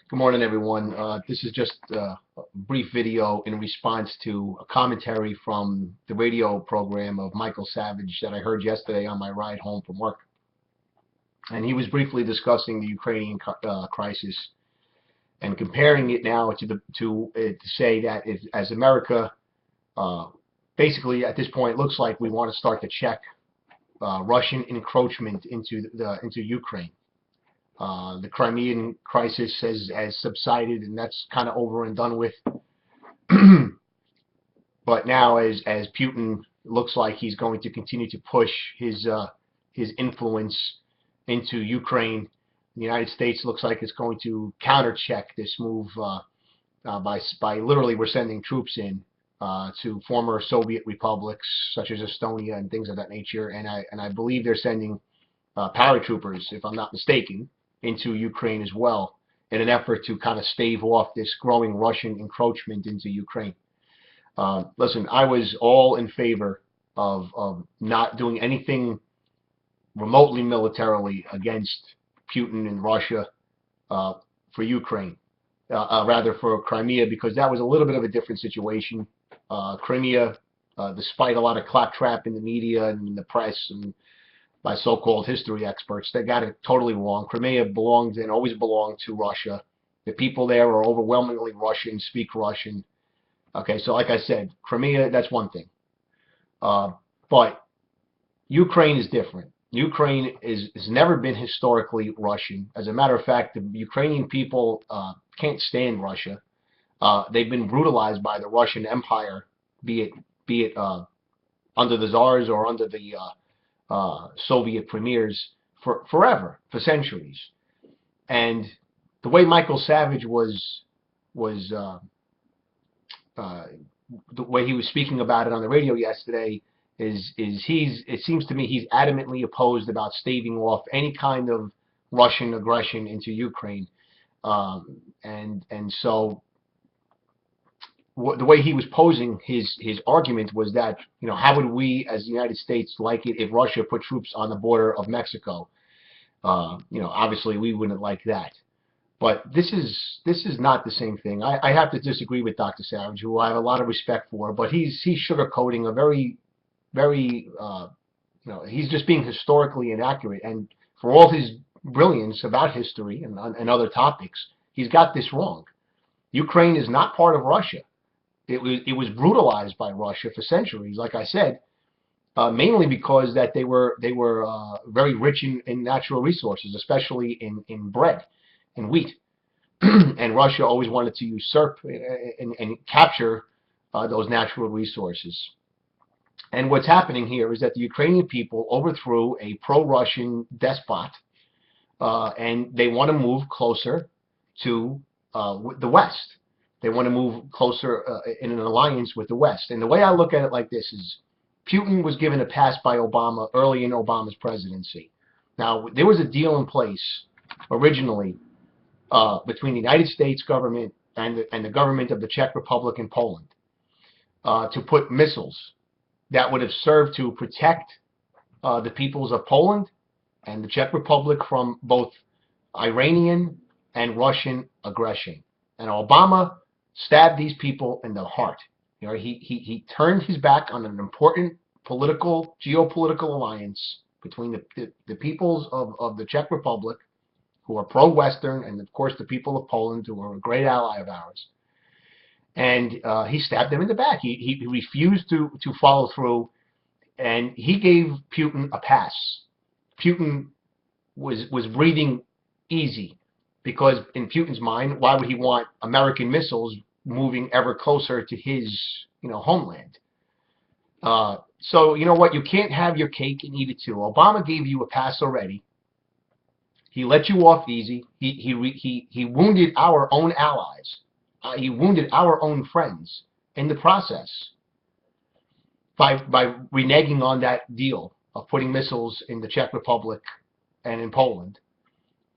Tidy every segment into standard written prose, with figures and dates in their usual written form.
Good morning, everyone. This is just a brief video in response to a commentary from the radio program of Michael Savage that I heard yesterday on my ride home from work. And he was briefly discussing the Ukrainian crisis and comparing it now to say that as America basically at this point looks like we want to start to check Russian encroachment into Ukraine. The Crimean crisis has subsided, and that's kind of over and done with. But now, as Putin looks like he's going to continue to push his influence into Ukraine, the United States looks like it's going to countercheck this move by literally we're sending troops in to former Soviet republics such as Estonia and things of that nature, and I believe they're sending paratroopers, if I'm not mistaken, into Ukraine as well, in an effort to kind of stave off this growing Russian encroachment into Ukraine. Listen, I was all in favor of not doing anything remotely militarily against Putin and Russia for Ukraine, rather for Crimea, because that was a little bit of a different situation. Crimea, despite a lot of claptrap in the media and in the press and by so-called history experts, they got it totally wrong. Crimea belonged and always belonged to Russia. The people there are overwhelmingly Russian, speak Russian. Okay, so like I said, Crimea, that's one thing. But Ukraine is different. Ukraine has never been historically Russian. As a matter of fact, the Ukrainian people can't stand Russia. They've been brutalized by the Russian Empire, be it under the czars or under the Soviet premiers forever, for centuries. And the way Michael Savage the way he was speaking about it on the radio yesterday it seems to me he's adamantly opposed about staving off any kind of Russian aggression into Ukraine. So the way he was posing his argument was that, how would we as the United States like it if Russia put troops on the border of Mexico? Obviously we wouldn't like that. But this is not the same thing. I have to disagree with Dr. Savage, who I have a lot of respect for, but he's sugarcoating a very he's just being historically inaccurate, and for all his brilliance about history and other topics, he's got this wrong. Ukraine is not part of Russia. It was brutalized by Russia for centuries, like I said, mainly because that they were very rich in natural resources, especially in bread and wheat, and Russia always wanted to usurp and capture those natural resources. And what's happening here is that the Ukrainian people overthrew a pro-Russian despot, and they want to move closer to the West. They want to move closer in an alliance with the West. And the way I look at it like this is, Putin was given a pass by Obama early in Obama's presidency. Now, there was a deal in place originally between the United States government and the government of the Czech Republic and Poland to put missiles that would have served to protect the peoples of Poland and the Czech Republic from both Iranian and Russian aggression. And Obama stabbed these people in the heart. He turned his back on an important geopolitical alliance between the peoples of the Czech Republic, who are pro-Western, and of course the people of Poland, who are a great ally of ours. And he stabbed them in the back. He refused to follow through, and he gave Putin a pass. Putin was breathing easy, because in Putin's mind, why would he want American missiles moving ever closer to his homeland? So you know what? You can't have your cake and eat it too. Obama gave you a pass already. He let you off easy. He wounded our own allies. He wounded our own friends in the process by reneging on that deal of putting missiles in the Czech Republic and in Poland.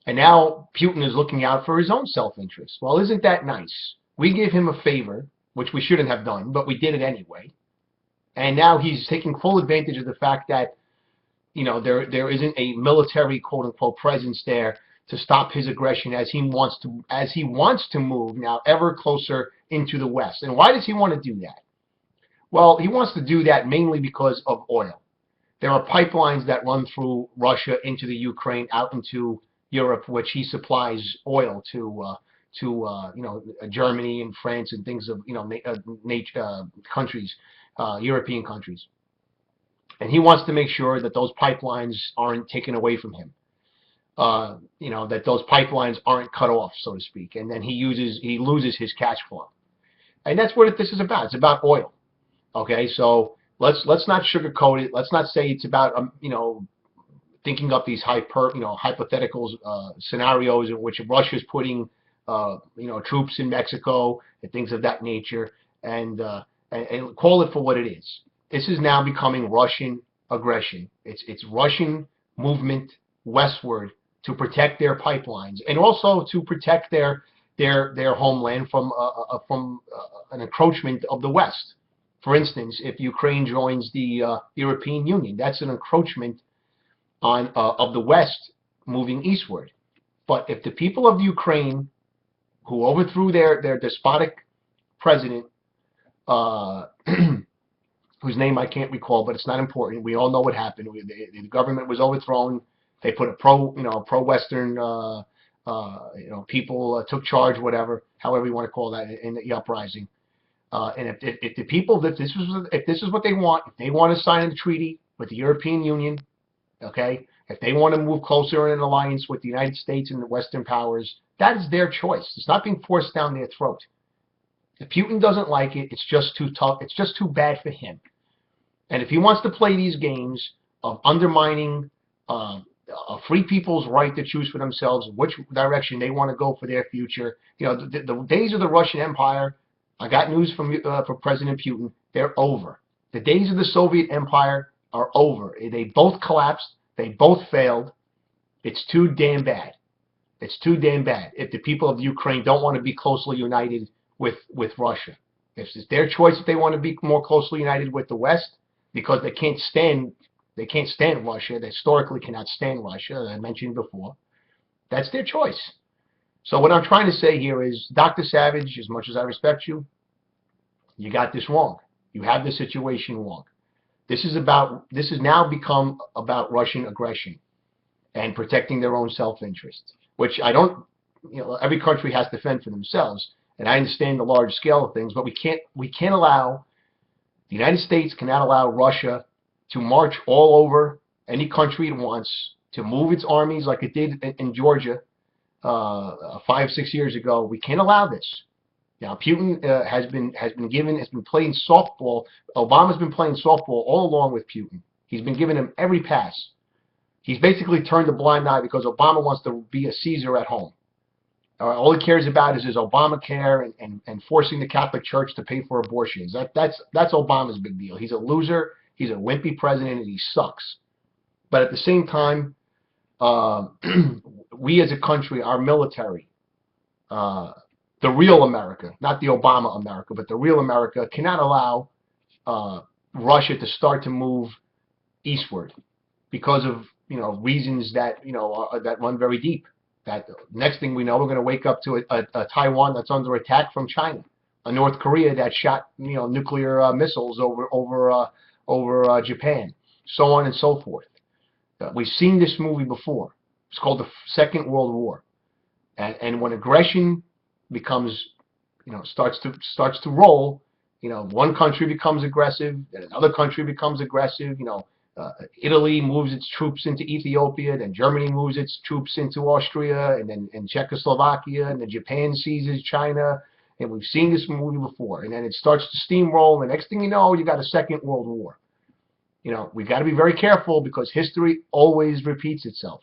And now Putin is looking out for his own self-interest. Well, isn't that nice? We gave him a favor, which we shouldn't have done, but we did it anyway. And now he's taking full advantage of the fact that there isn't a military quote-unquote presence there to stop his aggression as he wants to move now ever closer into the West. And why does he want to do that? Well, he wants to do that mainly because of oil. There are pipelines that run through Russia into the Ukraine, out into Europe, which he supplies oil to Germany and France and things of countries, European countries. And he wants to make sure that those pipelines aren't taken away from him. That those pipelines aren't cut off, so to speak, and then he loses his cash flow. And that's what this is about. It's about oil. Okay, so let's not sugarcoat it. Let's not say it's about thinking up these hypothetical scenarios in which Russia's putting troops in Mexico and things of that nature, and call it for what it is. This is now becoming Russian aggression. It's Russian movement westward to protect their pipelines and also to protect their homeland from an encroachment of the West. For instance, if Ukraine joins the European Union, that's an encroachment of the West moving eastward. But if the people of Ukraine, who overthrew their despotic president, whose name I can't recall, but it's not important. We all know what happened. The government was overthrown. They put a pro-Western people took charge, however you want to call that, in the uprising. And if the people, if this is what they want, if they want to sign a treaty with the European Union, okay, if they want to move closer in an alliance with the United States and the Western powers, that is their choice. It's not being forced down their throat. If Putin doesn't like it, it's just too tough. It's just too bad for him. And if he wants to play these games of undermining free people's right to choose for themselves which direction they want to go for their future, the days of the Russian Empire, I got news for President Putin, they're over. The days of the Soviet Empire are over. They both collapsed. They both failed. It's too damn bad. It's too damn bad if the people of Ukraine don't want to be closely united with Russia. It's their choice if they want to be more closely united with the West, because they can't stand Russia. They historically cannot stand Russia, as I mentioned before. That's their choice. So what I'm trying to say here is, Dr. Savage, as much as I respect you, you got this wrong. You have the situation wrong. This has now become about Russian aggression and protecting their own self-interest, which I don't, every country has to fend for themselves. And I understand the large scale of things, but we can't allow, the United States cannot allow Russia to march all over any country it wants, to move its armies like it did in Georgia 5-6 years ago. We can't allow this. Now, Putin has been playing softball. Obama's been playing softball all along with Putin. He's been giving him every pass. He's basically turned a blind eye because Obama wants to be a Caesar at home. All he cares about is his Obamacare and forcing the Catholic Church to pay for abortions. That's Obama's big deal. He's a loser. He's a wimpy president, and he sucks. But at the same time, we as a country, our military, the real America, not the Obama America, but the real America, cannot allow Russia to start to move eastward because of reasons that that run very deep. That next thing we know, we're going to wake up to a Taiwan that's under attack from China, a North Korea that shot nuclear missiles over Japan, so on and so forth. We've seen this movie before. It's called the Second World War, and when aggression becomes starts to roll, one country becomes aggressive, then another country becomes aggressive. Italy moves its troops into Ethiopia, then Germany moves its troops into Austria, and then Czechoslovakia, and then Japan seizes China, and we've seen this movie before. And then it starts to steamroll, and the next thing you know, you got a Second World War. We've got to be very careful because history always repeats itself.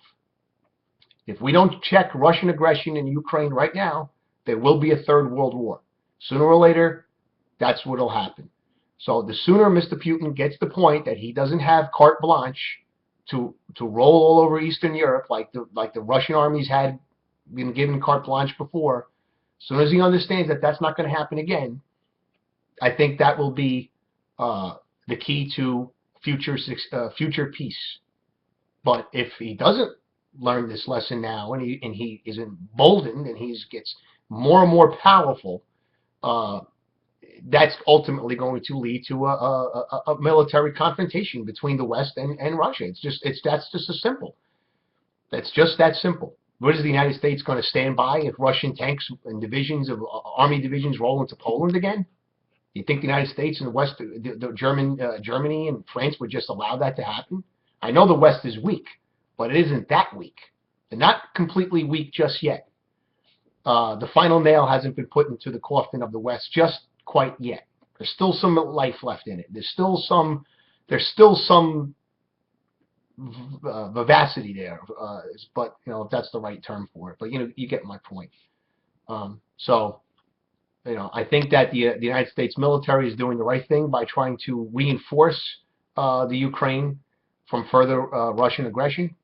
If we don't check Russian aggression in Ukraine right now, there will be a Third World War. Sooner or later, that's what will happen. So the sooner Mr. Putin gets the point that he doesn't have carte blanche to roll all over Eastern Europe like the Russian armies had been given carte blanche before, as soon as he understands that that's not going to happen again, I think that will be the key to future peace. But if he doesn't learned this lesson now, and he is emboldened, and he gets more and more powerful. Uh, that's ultimately going to lead to a military confrontation between the West and Russia. That's just as simple. That's just that simple. What is the United States going to stand by if Russian tanks and divisions of army divisions roll into Poland again? You think the United States and the West, Germany and France would just allow that to happen? I know the West is weak, but it isn't that weak. They're not completely weak just yet. The final nail hasn't been put into the coffin of the West just quite yet. There's still some life left in it. There's still some vivacity there, but if that's the right term for it. But you get my point. So I think that the United States military is doing the right thing by trying to reinforce the Ukraine from further Russian aggression.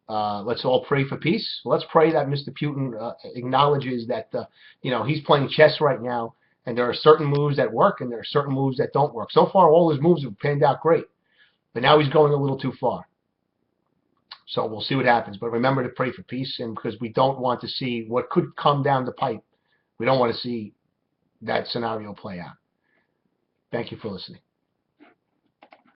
Let's all pray for peace. Let's pray that Mr. Putin acknowledges that he's playing chess right now, and there are certain moves that work and there are certain moves that don't work. So far, all his moves have panned out great, but now he's going a little too far. So we'll see what happens. But remember to pray for peace, and because we don't want to see what could come down the pipe. We don't want to see that scenario play out. Thank you for listening.